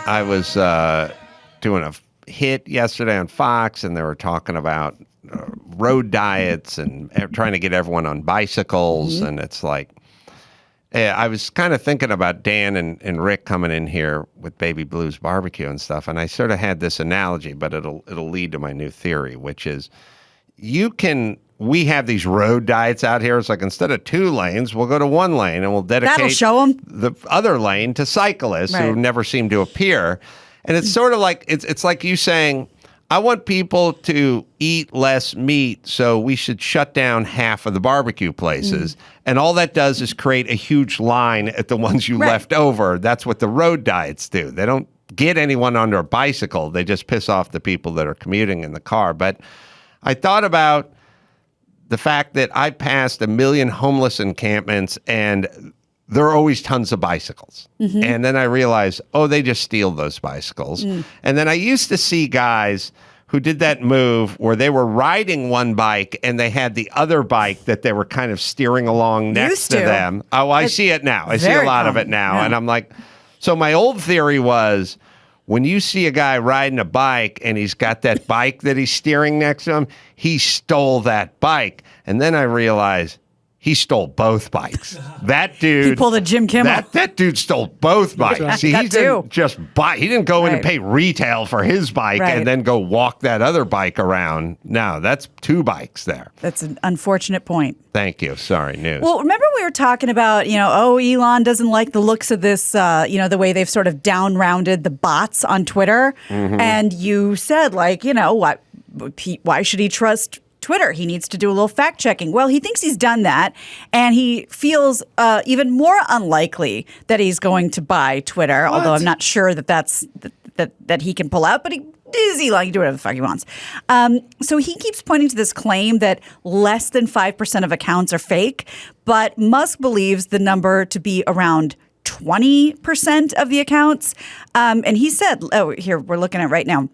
I was doing a hit yesterday on Fox, and they were talking about road diets and trying to get everyone on bicycles. And it's like, I was kind of thinking about Dan and Rick coming in here with Baby Blues barbecue and stuff. And I sort of had this analogy, but it'll lead to my new theory, which is we have these road diets out here. It's like instead of 2 lanes, we'll go to 1 lane and we'll dedicate the other lane to cyclists who never seem to appear. And it's sort of like, it's like you saying, I want people to eat less meat, so we should shut down half of the barbecue places. And all that does is create a huge line at the ones you left over. That's what the road diets do. They don't get anyone onto a bicycle. They just piss off the people that are commuting in the car. But I thought about the fact that I passed 1 million homeless encampments and there are always tons of bicycles. And then I realized, they just steal those bicycles. And then I used to see guys who did that move where they were riding one bike and they had the other bike that they were kind of steering along next to them. Oh, I see it now. I see a lot of it now. Yeah. And I'm like, so my old theory was, when you see a guy riding a bike and he's got that bike that he's steering next to him, he stole that bike. And then I realized he stole both bikes. That dude. He pulled a Jim Kimmel. That dude stole both bikes. See, he didn't just buy. He didn't go in and pay retail for his bike and then go walk that other bike around. No, that's 2 bikes there. That's an unfortunate point. Thank you. Sorry, news. Well, remember we were talking about, Elon doesn't like the looks of this, the way they've sort of down-rounded the bots on Twitter. And you said, what? Why should he trust Twitter? He needs to do a little fact checking. Well, he thinks he's done that, and he feels even more unlikely that he's going to buy Twitter. What? Although I'm not sure that he can pull out, but he can do whatever the fuck he wants. So he keeps pointing to this claim that less than 5% of accounts are fake, but Musk believes the number to be around 20% of the accounts. And he said, here we're looking at right now.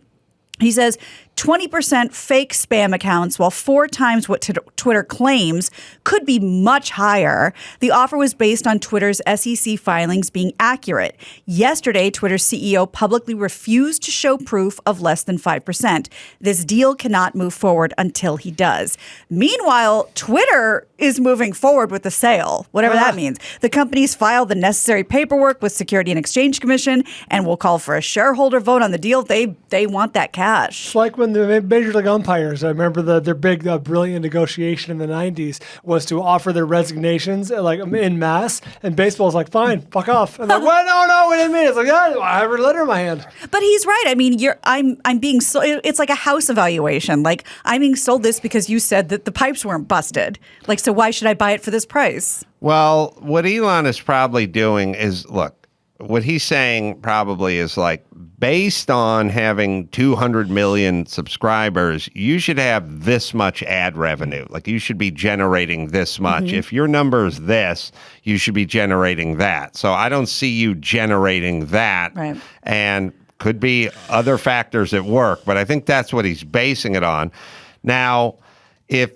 He says 20% fake spam accounts, while 4 times what Twitter claims, could be much higher. The offer was based on Twitter's SEC filings being accurate. Yesterday, Twitter's CEO publicly refused to show proof of less than 5%. This deal cannot move forward until he does. Meanwhile, Twitter is moving forward with the sale, whatever that means. The company's filed the necessary paperwork with Security and Exchange Commission and will call for a shareholder vote on the deal. They want that cash. It's like when the Major League umpires, I remember their big, brilliant negotiation in the 90s was to offer their resignations en masse, and baseball's like, fine, fuck off. And like, well, no, we didn't mean it. It's like, yeah, I have a letter in my hand. But he's right. I mean, I'm being sold. It's like a house evaluation. Like, I'm being sold this because you said that the pipes weren't busted. Like, so why should I buy it for this price? Well, what Elon is probably doing is, look, what he's saying probably is like, based on having 200 million subscribers, you should have this much ad revenue. Like, you should be generating this much. If your number is this, you should be generating that. So I don't see you generating that. Right. And could be other factors at work, but I think that's what he's basing it on. Now, if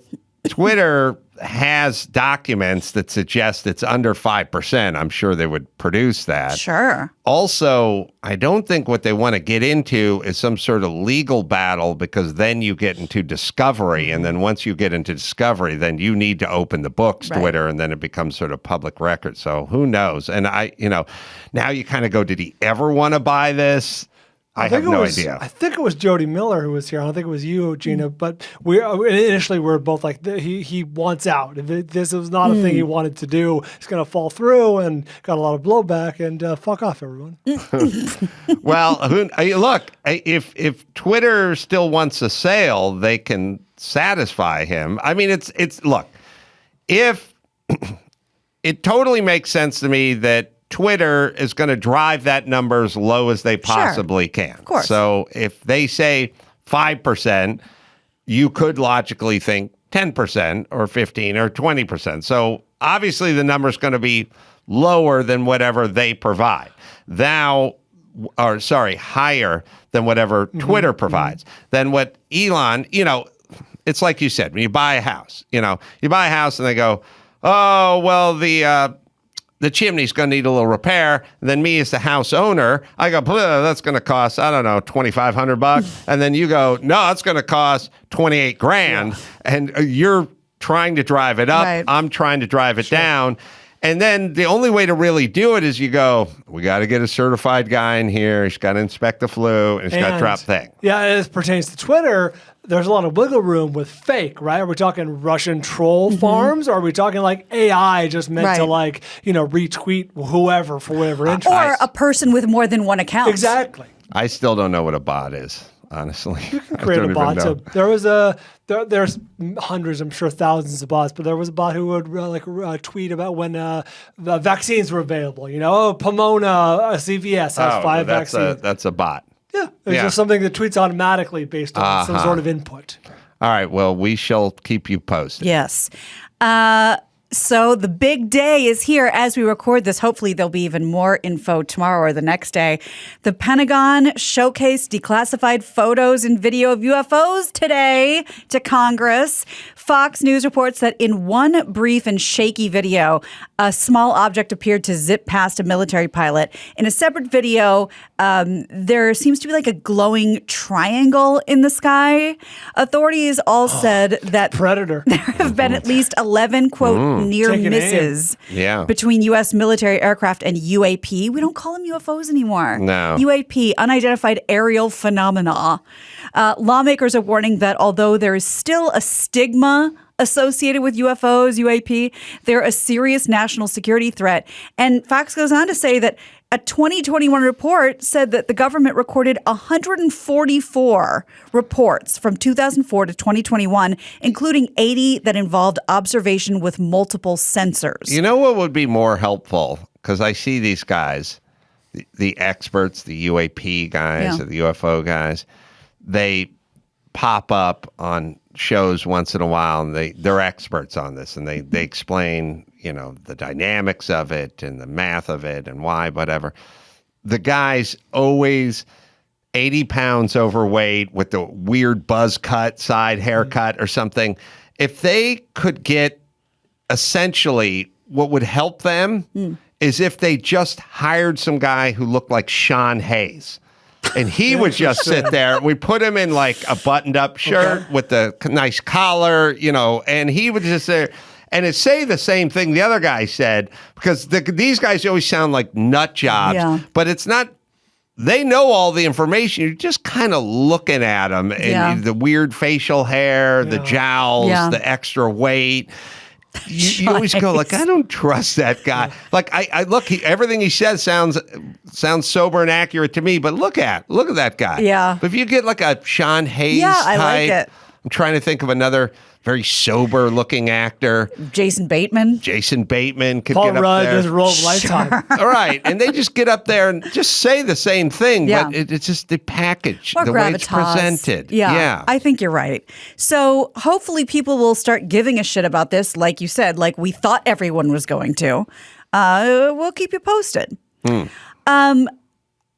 Twitter has documents that suggest it's under 5%, I'm sure they would produce that. Sure. Also, I don't think what they want to get into is some sort of legal battle, because then you get into discovery. And then once you get into discovery, then you need to open the books, Twitter, and then it becomes sort of public record. So who knows? And now you kind of go, did he ever want to buy this? I have no idea. I think it was Jody Miller who was here. I don't think it was you, Gina. But we initially were both like, he wants out. This was not a thing he wanted to do. It's going to fall through, and got a lot of blowback. And fuck off, everyone. Well, look, if Twitter still wants a sale, they can satisfy him. I mean, look, if it totally makes sense to me that Twitter is going to drive that number as low as they possibly can. Of course. So if they say 5%, you could logically think 10% or 15 or 20%. So obviously the number is going to be lower than whatever they provide. Higher than whatever Twitter provides. Then what Elon, it's like you said, when you buy a house, you buy a house and they go, oh, well, the chimney's going to need a little repair. And then me as the house owner, I go, that's going to cost, I don't know, $2,500. And then you go, no, it's going to cost 28 grand. And you're trying to drive it up. Right. I'm trying to drive it down. And then the only way to really do it is you go, we got to get a certified guy in here. He's got to inspect the flue and he's got to drop thing. Yeah, as it pertains to Twitter, there's a lot of wiggle room with fake, right? Are we talking Russian troll farms? Or are we talking like AI just meant to like, retweet whoever for whatever interest? Or a person with more than one account. Exactly. I still don't know what a bot is, honestly. You can create a bot. So there was there's hundreds, I'm sure thousands of bots, but there was a bot who would tweet about when the vaccines were available. Pomona CVS has 5 vaccines. That's a bot. Yeah, it's just something that tweets automatically based on some sort of input. All right, well, we shall keep you posted. Yes. So the big day is here as we record this. Hopefully there'll be even more info tomorrow or the next day. The Pentagon showcased declassified photos and video of UFOs today to Congress. Fox News reports that in one brief and shaky video, a small object appeared to zip past a military pilot. In a separate video, there seems to be like a glowing triangle in the sky. Authorities all said that Predator. There have been at least 11, quote, near misses between U.S. military aircraft and UAP. We don't call them UFOs anymore. No. UAP, unidentified aerial phenomena. Lawmakers are warning that although there is still a stigma associated with UFOs, UAP, they're a serious national security threat. And Fox goes on to say that a 2021 report said that the government recorded 144 reports from 2004 to 2021, including 80 that involved observation with multiple sensors. You know what would be more helpful? Because I see these guys, the experts, the UAP guys, or the UFO guys, they pop up on shows once in a while, and they're experts on this, and they explain, the dynamics of it and the math of it and why, whatever. The guy's always 80 pounds overweight with the weird buzz cut, side haircut or something. If they could get essentially what would help them is if they just hired some guy who looked like Sean Hayes. And he would just sit there. We put him in like a buttoned up shirt with the nice collar, and he would just say, and it say the same thing the other guy said, because these guys always sound like nut jobs, but it's not. They know all the information. You're just kind of looking at them, and the weird facial hair, the jowls, the extra weight. You always go like, I don't trust that guy. Like I look, everything he says sounds sober and accurate to me. But look at that guy. Yeah. But if you get like a Sean Hayes type, I like it. I'm trying to think of another very sober looking actor. Jason Bateman could Paul get up Rudd there. is role of lifetime. All right, and they just get up there and just say the same thing, but it's just the package, More the way it's gravitas. presented. Yeah, I think you're right. So hopefully people will start giving a shit about this, like you said, like we thought everyone was going to. We'll keep you posted.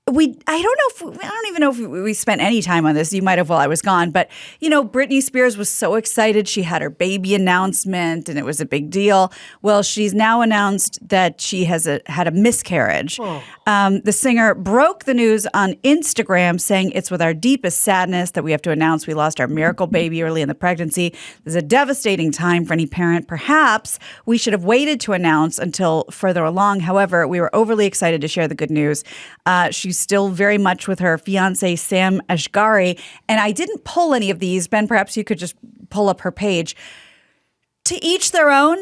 I don't even know if we spent any time on this. You might have while I was gone. But, Britney Spears was so excited. She had her baby announcement and it was a big deal. Well, she's now announced that she has had a miscarriage. The singer broke the news on Instagram saying it's with our deepest sadness that we have to announce we lost our miracle baby early in the pregnancy. This is a devastating time for any parent. Perhaps we should have waited to announce until further along. However, we were overly excited to share the good news. She's still very much with her fiance, Sam Asghari. And I didn't pull any of these. Ben, perhaps you could just pull up her page. To each their own.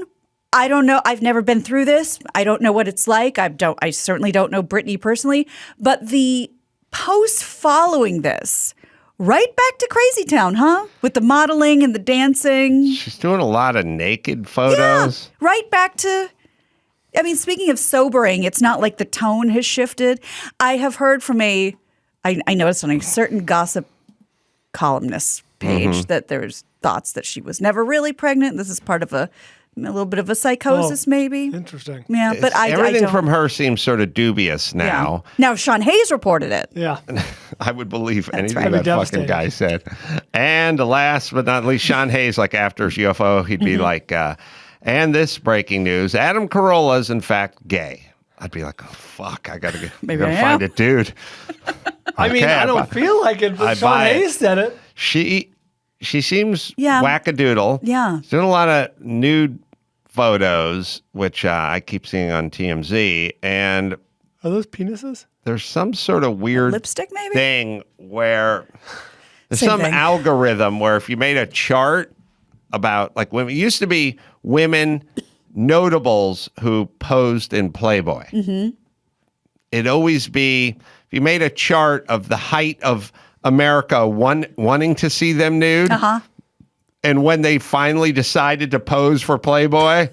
I don't know. I've never been through this. I don't know what it's like. I certainly don't know Britney personally. But the posts following this, right back to Crazy Town, huh? With the modeling and the dancing. She's doing a lot of naked photos. Yeah, right back to... speaking of sobering, it's not like the tone has shifted. I have heard from I noticed on a certain gossip columnist page that there's thoughts that she was never really pregnant. This is part of a little bit of a psychosis, maybe. Interesting. Yeah, but everything I don't. from her seems sort of dubious now. Yeah. Now, Sean Hayes reported it. Yeah. I would believe anything right. that fucking guy said. And last but not least, Sean Hayes, like after his UFO, he'd be like, And this breaking news, Adam Carolla is in fact gay. I'd be like, oh, fuck, I gotta find a dude. I mean, I don't feel like it, but Sean Hayes said it. She seems wackadoodle. Yeah. She's doing a lot of nude photos, which I keep seeing on TMZ. And are those penises? There's some sort of weird lipstick, maybe? Thing where there's Same some thing. algorithm where if you made a chart about like women, it used to be women notables who posed in Playboy. Mm-hmm. It'd always be, if you made a chart of the height of America wanting to see them nude, and when they finally decided to pose for Playboy,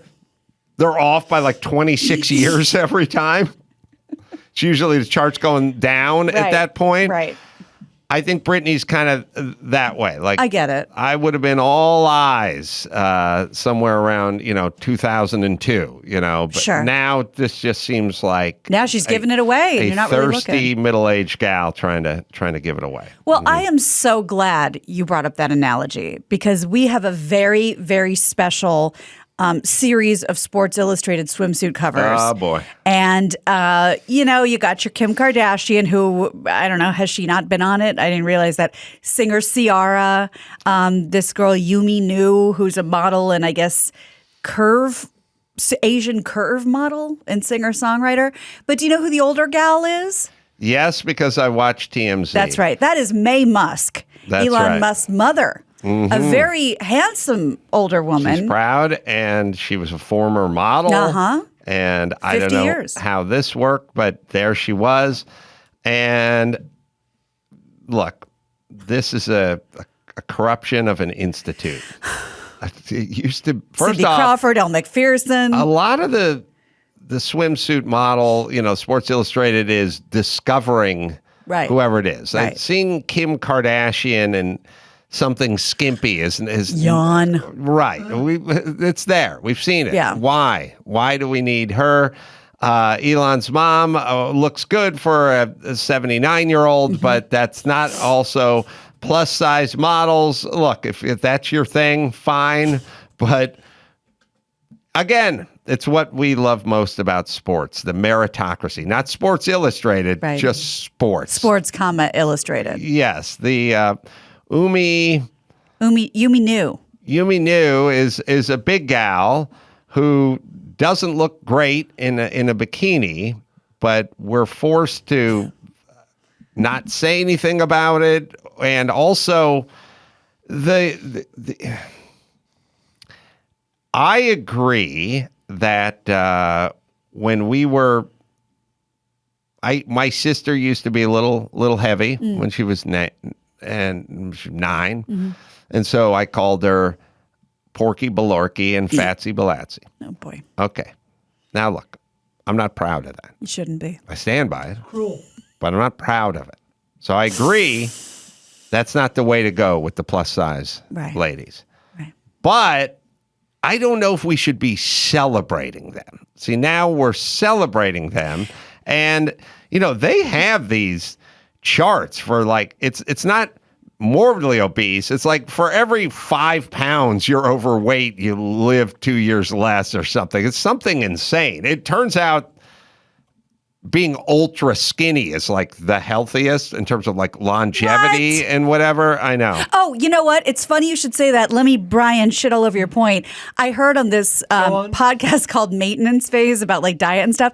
they're off by like 26 years every time. It's usually the chart's going down at that point. Right. I think Britney's kind of that way. Like, I get it. I would have been all eyes somewhere around, 2002, but sure. Now this just seems like now she's giving it away and you're not really looking. Thirsty middle-aged gal trying to give it away. Well, I am so glad you brought up that analogy because we have a very, very special series of Sports Illustrated swimsuit covers. Oh, boy. And, you got your Kim Kardashian, who, I don't know, has she not been on it? I didn't realize that. Singer Ciara, this girl Yumi Nu, who's a model and I guess Asian curve model and singer-songwriter. But do you know who the older gal is? Yes, because I watch TMZ. That's right. That is May Musk, Elon Musk's mother. Mm-hmm. A very handsome older woman. She's proud, and she was a former model. And I don't know how this worked, but there she was. And look, this is a corruption of an institute. It used to, first Cindy off, Crawford, Elle McPherson. A lot of the swimsuit model, Sports Illustrated is discovering whoever it is. Right. I've seen Kim Kardashian and something skimpy is yawn. Right. It's there. We've seen it. Yeah. Why? Why do we need her? Elon's mom looks good for a 79-year-old, but that's not also plus size models. Look, if that's your thing, fine. But again, it's what we love most about sports, the meritocracy, not Sports Illustrated, just sports. Sports, Illustrated. Yes. The Yumi Nu. Yumi Nu is a big gal who doesn't look great in a bikini, but we're forced to not say anything about it. And also, I agree that when we were, my sister used to be a little heavy when she was 9, and so I called her Porky Balorky and Fatsy Balatzy. Oh boy. Okay, now look, I'm not proud of that. You shouldn't be. I stand by it, but I'm not proud of it. So I agree. That's not the way to go with the plus size ladies. Right. But I don't know if we should be celebrating them. See, now we're celebrating them. And, they have these charts for like, it's not morbidly obese. It's like for every 5 pounds you're overweight, you live 2 years less or something. It's something insane. It turns out being ultra skinny is like the healthiest in terms of like longevity and whatever. I know. Oh, you know what? It's funny you should say that. Let me, Brian, shit all over your point. I heard on this podcast called Maintenance Phase about like diet and stuff.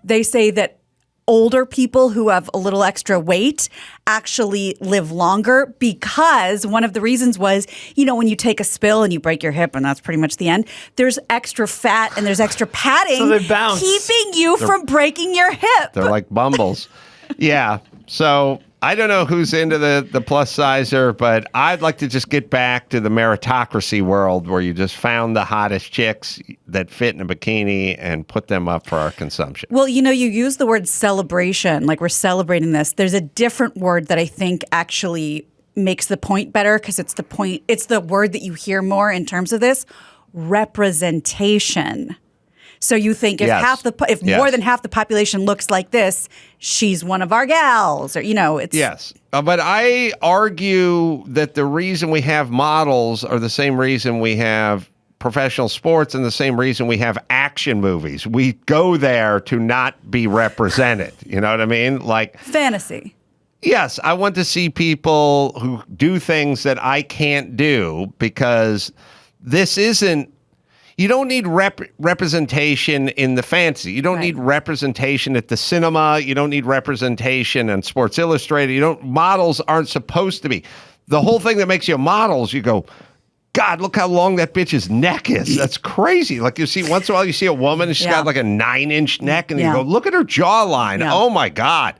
They say that older people who have a little extra weight actually live longer because one of the reasons was, when you take a spill and you break your hip and that's pretty much the end, there's extra fat and there's extra padding so they bounce. Keeping you from breaking your hip. They're like bumbles. Yeah. So I don't know who's into the plus sizer, but I'd like to just get back to the meritocracy world where you just found the hottest chicks that fit in a bikini and put them up for our consumption. Well, you use the word celebration, like we're celebrating this. There's a different word that I think actually makes the point better because it's the word that you hear more in terms of this, representation. So you think if more than half the population looks like this, she's one of our gals, or it's yes. But I argue that the reason we have models are the same reason we have professional sports and the same reason we have action movies. We go there to not be represented. You know what I mean? Like fantasy. Yes, I want to see people who do things that I can't do because this isn't. You don't need representation in the fantasy. You don't need representation at the cinema. You don't need representation in Sports Illustrated. Models aren't supposed to be. The whole thing that makes you models, you go, God, look how long that bitch's neck is. That's crazy. Like you see, once in a while you see a woman and she's got like a 9-inch neck and you go, look at her jawline. Yeah. Oh my God.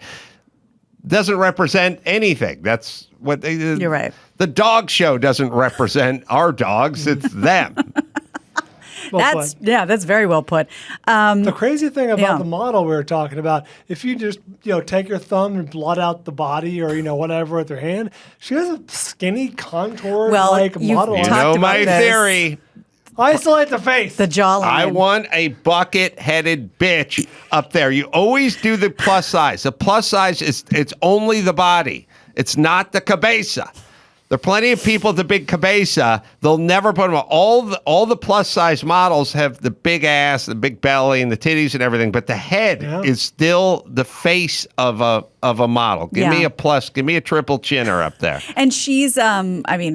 Doesn't represent anything. That's what they. You're right. The dog show doesn't represent our dogs. It's them. That's very well put. The crazy thing about the model we were talking about, if you just take your thumb and blot out the body or whatever with your hand, she has a skinny contour model. You know my theory. I isolate the face. The jawline. I want a bucket-headed bitch up there. You always do the plus size. The plus size it's only the body. It's not the cabeza. There are plenty of people with the big cabeza. They'll never put them on. All the plus-size models have the big ass, the big belly, and the titties and everything, but the head is still the face of a model. Give me a plus. Give me a triple chinner up there. And she's,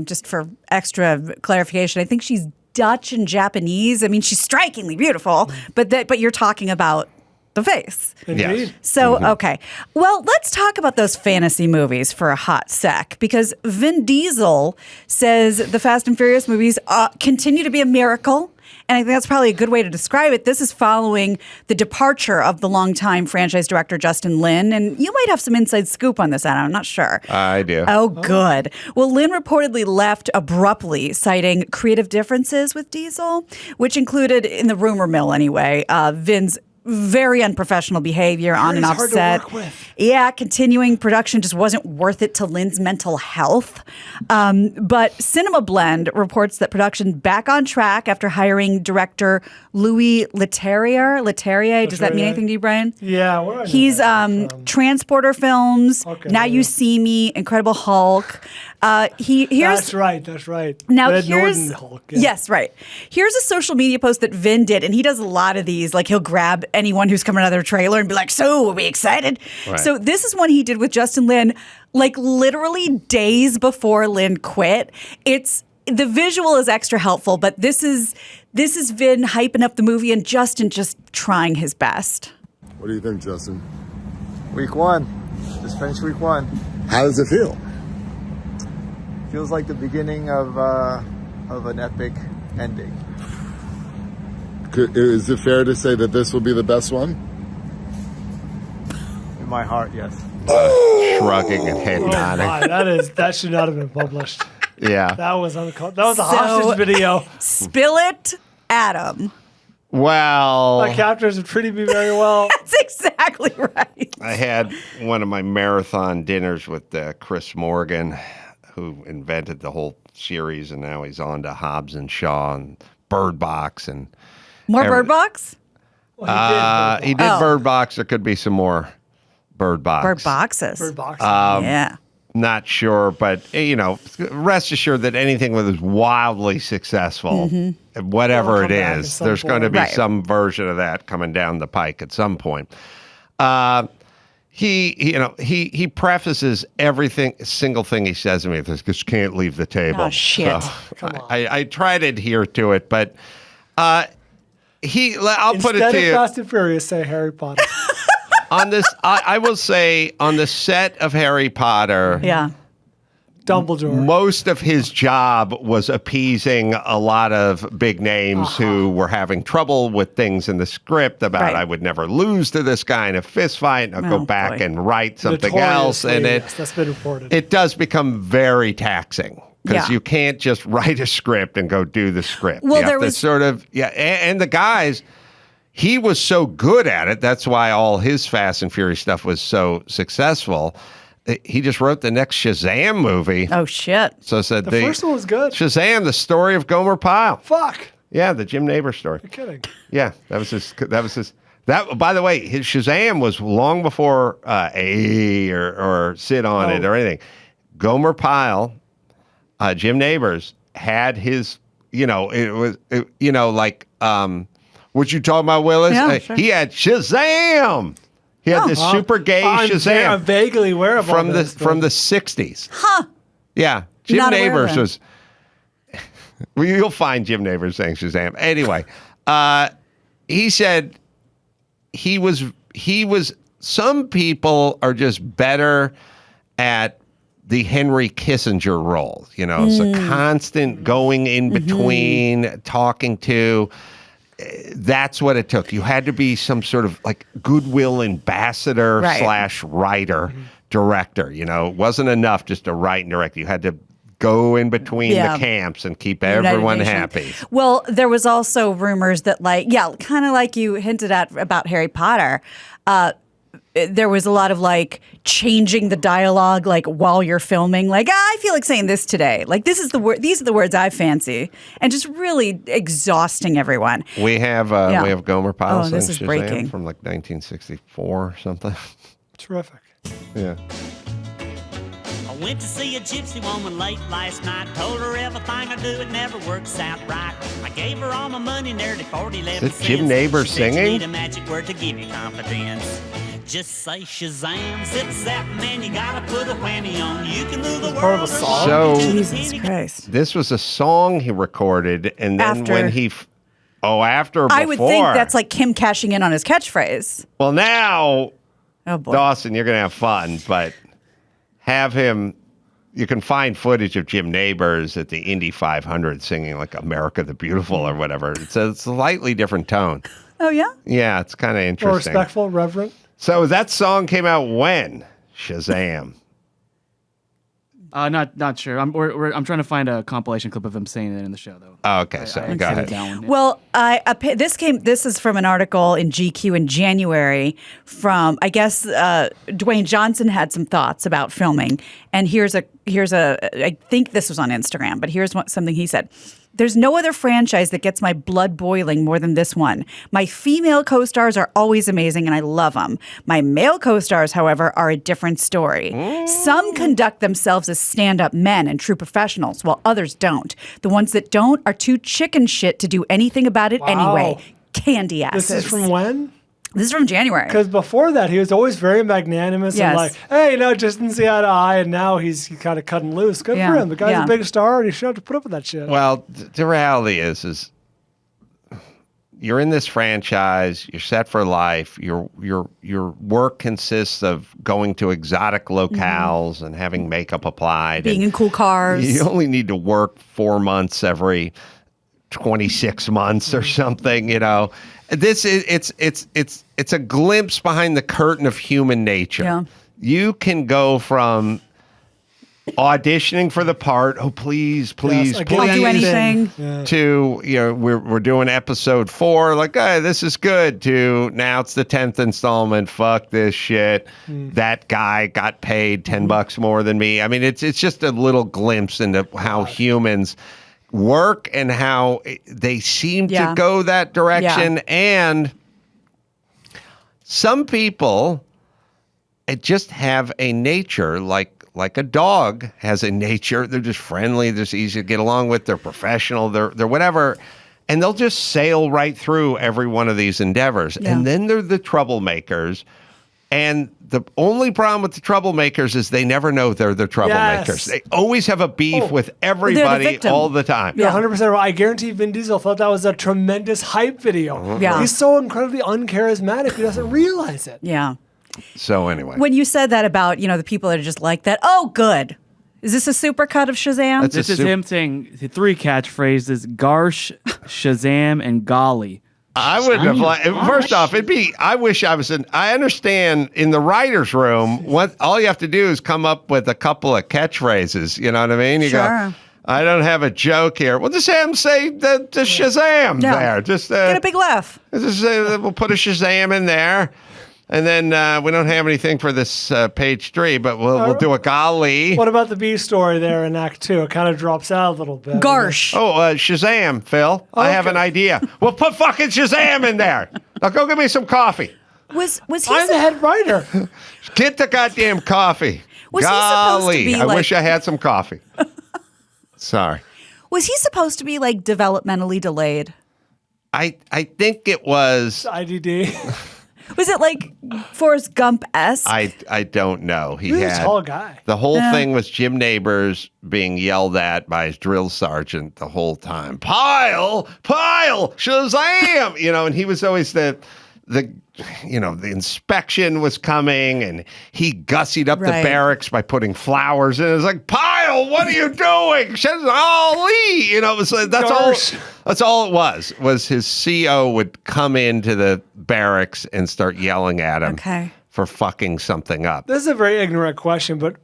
just for extra clarification, I think she's Dutch and Japanese. I mean, she's strikingly beautiful, but you're talking about the face. Indeed. Yes. So, okay. Well, let's talk about those fantasy movies for a hot sec, because Vin Diesel says the Fast and Furious movies continue to be a miracle. And I think that's probably a good way to describe it. This is following the departure of the longtime franchise director, Justin Lin. And you might have some inside scoop on this, Adam. I'm not sure. I do. Oh, good. Well, Lin reportedly left abruptly, citing creative differences with Diesel, which included, in the rumor mill anyway, Vin's very unprofessional behavior on and off hard set. To work with. Yeah, continuing production just wasn't worth it to Lin's mental health. But Cinema Blend reports that production back on track after hiring director Louis Leterrier. Does that mean anything to you, Brian? Yeah. Where He's Transporter Films, Now You See Me, Incredible Hulk. That's right. Now Ed here's Norton Hulk, yes, right. Here's a social media post that Vin did, and he does a lot of these. Like he'll grab anyone who's coming out of their trailer and be like, "So, are we excited?" Right. So this is one he did with Justin Lin, like literally days before Lin quit. The visual is extra helpful, but this is Vin hyping up the movie and Justin just trying his best. What do you think, Justin? Week 1. Just finished week 1. How does it feel? Feels like the beginning of an epic ending. Is it fair to say that this will be the best one? In my heart, yes. Shrugging and head nodding. That should not have been published. Yeah. That was a hostage video. Spill it, Adam. Well, that captures it treated me very well. That's exactly right. I had one of my marathon dinners with Chris Morgan, who invented the whole series, and now he's on to Hobbs and Shaw and Bird Box and more Bird Box. Well, he did Bird Box. There could be some more Bird Box. Bird Boxes. Bird Box. Yeah. Not sure, but rest assured that anything that is wildly successful, whatever it is, there's going to be some version of that coming down the pike at some point. He prefaces every single thing he says to me with this, "Just can't leave the table." Oh shit! So I try to adhere to it, but I'll put it to you. Instead of Fast and Furious, say Harry Potter. On this, I will say, on the set of Harry Potter, Dumbledore. Most of his job was appeasing a lot of big names who were having trouble with things in the script about I would never lose to this guy in a fist fight. I'll go back and write something else, and that's been reported. It does become very taxing. Because you can't just write a script and go do the script. Well, you have to sort of and the guys. He was so good at it. That's why all his Fast and Furious stuff was so successful. He just wrote the next Shazam movie. Oh, shit. So said the first one was good. Shazam, the story of Gomer Pyle. Fuck. Yeah, the Jim Neighbor story. You're kidding. Yeah, that was his. By the way, his Shazam was long before A or Sid on it or anything. Gomer Pyle, Jim Neighbors, had his like what you talking about, Willis? Yeah, sure. He had Shazam. He had this super gay Shazam. I'm vaguely aware of from all this, from the 60s. Huh. Yeah. Jim Not aware of Neighbors that. was well, you'll find Jim Neighbors saying Shazam. Anyway, he said he was some people are just better at the Henry Kissinger role. It's a constant going in between, talking to. That's what it took. You had to be some sort of like goodwill ambassador / writer, director. It wasn't enough just to write and direct. You had to go in between the camps and keep everyone happy. Well, there was also rumors that kind of like you hinted at about Harry Potter. There was a lot of changing the dialogue while you're filming. I feel like saying this today. This is the word. These are the words I fancy, and just really exhausting everyone. We have Gomer Pyle saying this is Shazam breaking from 1964 or something. Terrific. Yeah. I went to see a gypsy woman late last night. Told her everything I do, it never works out right. I gave her all my money, nearly 11 Is it Jim Neighbors She said, singing? "You need a magic word to give you confidence. Just say Shazam, zip zap, man, you gotta put a whammy on. You can move the part of a world song? around So- to the Jesus penny." Christ. This was a song he recorded, and then After. when he, after or before? I would think that's like Kim cashing in on his catchphrase. Well, now, Oh boy. Dawson, you're gonna have fun, but have him. You can find footage of Jim Neighbors at the Indy 500 singing like "America the Beautiful" or whatever. It's a slightly different tone. Oh yeah. Yeah, it's kind of More interesting. respectful, reverent. So that song came out when? Shazam. Not sure. I'm trying to find a compilation clip of him saying it in the show though. Oh, okay, so I go edited ahead. that one. Well, this is from an article in GQ in January from, I guess, Dwayne Johnson had some thoughts about filming. And here's a I think this was on Instagram, but here's something he said. There's no other franchise that gets my blood boiling more than this one. My female co-stars are always amazing and I love them. My male co-stars, however, are a different story. Some conduct themselves as stand-up men and true professionals, while others don't. The ones that don't are too chicken shit to do anything about it anyway. Candy asses. This is from when? This is from January. Because before that, he was always very magnanimous Yes. and like, hey, just didn't see eye to eye. And now he's kind of cutting loose. Good Yeah, for him. The guy's yeah. a big star and he should have to put up with that shit. Well, the reality is you're in this franchise. You're set for life. Your work consists of going to exotic locales and having makeup applied. Being and in cool cars. You only need to work 4 months every 26 months or something. This is it's a glimpse behind the curtain of human nature. Yeah. You can go from auditioning for the part, please, Yes, I get I'll do anything. Yeah. to we're doing episode 4, like, hey, this is good, to now it's the 10th installment, fuck this shit. That guy got paid $10 more than me. I mean, it's just a little glimpse into how humans work and how they seem to go that direction. Yeah. And some people just have a nature like a dog has a nature. They're just friendly. They're just easy to get along with. They're professional. They're whatever. And they'll just sail right through every one of these endeavors. Yeah. And then they're the troublemakers. And the only problem with the troublemakers is they never know they're the troublemakers. Yes. They always have a beef with everybody victim. all the time. You're 100% right. I guarantee Vin Diesel thought that was a tremendous hype video. Yeah. He's so incredibly uncharismatic, he doesn't realize it. Yeah. So anyway. When you said that about, the people that are just like that, oh, good. Is this a supercut of Shazam? That's This is him saying the 3 catchphrases: Garsh, Shazam, and Golly. I would have liked. First off, I wish I was in. I understand in the writers' room. What all you have to do is come up with a couple of catchphrases. You know what I mean? You Sure. go. I don't have a joke here. Well, just have him say the Shazam Yeah. there. Just Get a big laugh. just we'll put a Shazam in there, and then we don't have anything for this page 3, but we'll do a golly. What about the B story there in Act 2? It kind of drops out a little bit. Garsh. Oh, Shazam, Phil. I have an idea. Well, put fucking Shazam in there. Now go get me some coffee. Was he I'm the head writer. Get the goddamn coffee. Was he supposed to be I like- wish I had some coffee. Sorry. Was he supposed to be like developmentally delayed? I think it was. IDD. Was it like Forrest Gump-esque? I don't know. He He's a had tall guy. the whole thing was Jim Neighbors being yelled at by his drill sergeant the whole time. Pile, Shazam! And he was always the inspection was coming, and he gussied up the barracks by putting flowers in. It was like, Pyle, what are you doing? Shazam! It was like, that's all it was his CO would come into the barracks and start yelling at him for fucking something up. This is a very ignorant question, but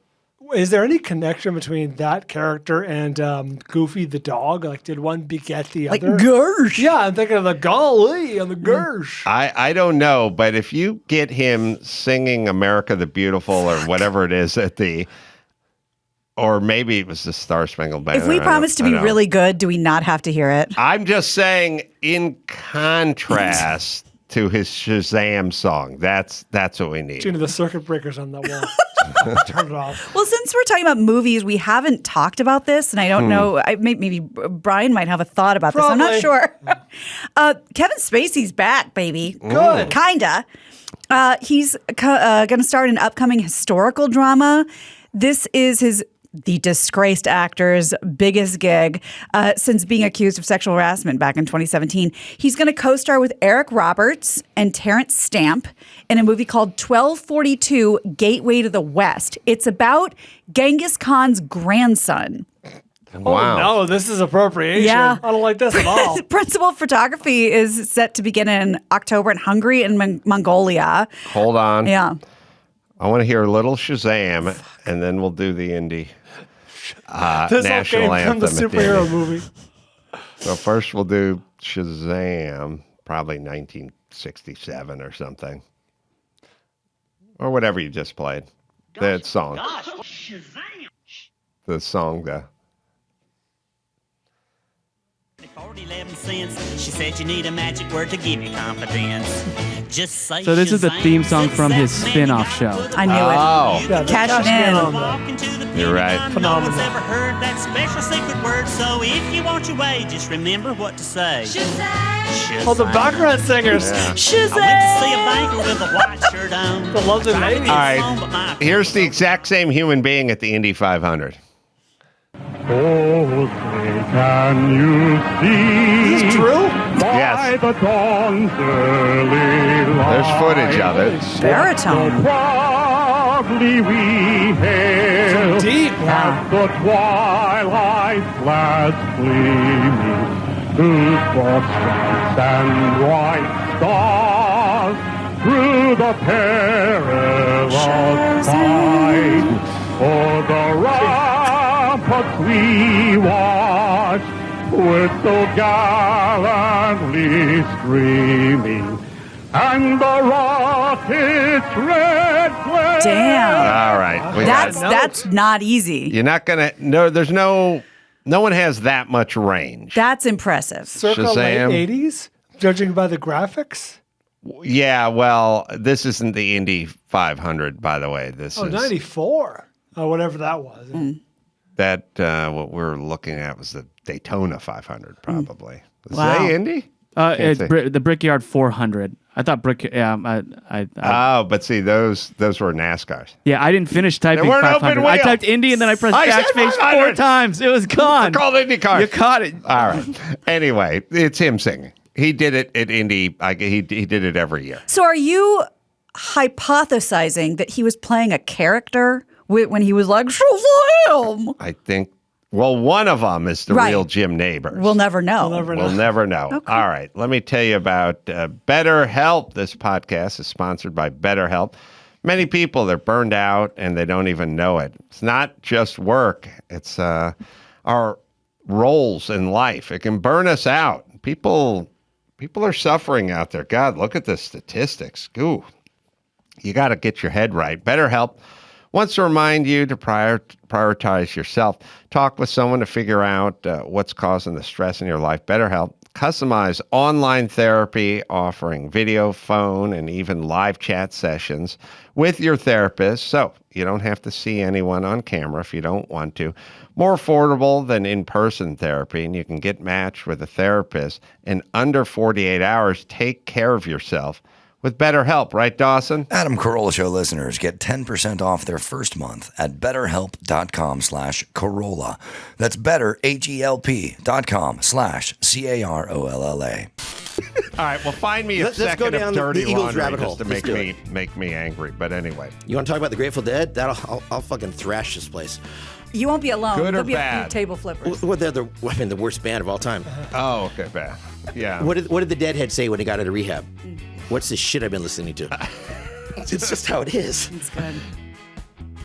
is there any connection between that character and Goofy the dog? Like, did one beget the other? Like Gersh. Yeah, I'm thinking of the golly and the Gersh. I don't know, but if you get him singing America the Beautiful or whatever it is or maybe it was the Star Spangled Banner. If we promise to be really good, do we not have to hear it? I'm just saying, in contrast to his Shazam song, that's what we need. The circuit breakers on that wall. Turn it off. Well, since we're talking about movies, we haven't talked about this, and I don't know. Maybe Brian might have a thought about this. I'm not sure. Kevin Spacey's back, baby. Good. Kinda. He's going to start an upcoming historical drama. This is the disgraced actor's biggest gig since being accused of sexual harassment back in 2017. He's going to co-star with Eric Roberts and Terrence Stamp in a movie called 1242 Gateway to the West. It's about Genghis Khan's grandson. Wow. Oh, no, this is appropriation. Yeah. I don't like this at all. Principal photography is set to begin in October in Hungary and Mongolia. Hold on. Yeah. I want to hear a little Shazam, and then we'll do the indie This national all came from anthem. the at the superhero end. movie. So first we'll do Shazam, probably 1967 or something. Or whatever you just played. That song. The song, 11 cents. She said you need a magic word to give you confidence. Just say So this is the Shazam, theme song from his success, spin-off man, show. I knew it. Oh. Yeah, Cashing in. on Walk that. into the You're right. Pentagon. Phenomenal. No one's ever heard that special secret word. So if you want your way, just remember what to say. Shazam. Oh, the background singers. Yeah. I went to see a banker with a white shirt on. The London Tried to ladies. get All a right. phone, but my Here's the exact same human being at the Indy 500. Oh, say, can you see? Is this true? Yes. By the dawn's early light, There's footage of it. Baritone. proudly we hail Deep. as the twilight's last gleaming, whose broad stripes and white stars through the perilous fight for the ramparts we watch with so gallantly streaming, and the rocket's red flame. Damn. All right. We got it. That's not easy. You're not going to, no one has that much range. That's impressive. Circa Shazam. late 80s, judging by the graphics. Yeah, well, this isn't the Indy 500, by the way. This Oh, is 94. Oh, whatever that was. that what we're looking at was the Daytona 500, probably. Was Wow. that Indy? It's say. the Brickyard 400. I thought But see, those were NASCARs. I didn't finish typing weren't open 500. I wheel. typed Indy and then I pressed I said backspace 500. 4 times. It was gone. They're called Indy cars. You caught it. All right. Anyway, it's him singing. He did it at Indy. He did it every year. So are you hypothesizing that he was playing a character when he was like, Shazam? I think. Well, one of them is the Right. real Jim Neighbors. We'll never know. We'll never know. All right. Let me tell you about BetterHelp. This podcast is sponsored by BetterHelp. Many people, they're burned out and they don't even know it. It's not just work. It's our roles in life. It can burn us out. People are suffering out there. God, look at the statistics. Ooh. You got to get your head right. BetterHelp wants to remind you to prioritize yourself. Talk with someone to figure out what's causing the stress in your life. BetterHelp Customized online therapy offering video, phone, and even live chat sessions with your therapist, so you don't have to see anyone on camera if you don't want to. More affordable than in-person therapy, and you can get matched with a therapist in under 48 hours. Take care of yourself with BetterHelp, right, Dawson? Adam Carolla Show listeners get 10% off their first month at betterhelp.com/Carolla. That's betterhelp.com/CAROLLA. All right, well, find me a Let's go second down of the dirty Eagles laundry rabbit just hole. to Let's do make me angry. But anyway, You want to talk about the Grateful Dead? I'll fucking thrash this place. You won't be alone. Good or There'll be a bad? few table flippers. Well, they're the worst band of all time. oh, okay, bad. Yeah. What did the Deadhead say when he got out of rehab? What's this shit I've been listening to? It's just how it is. It's good.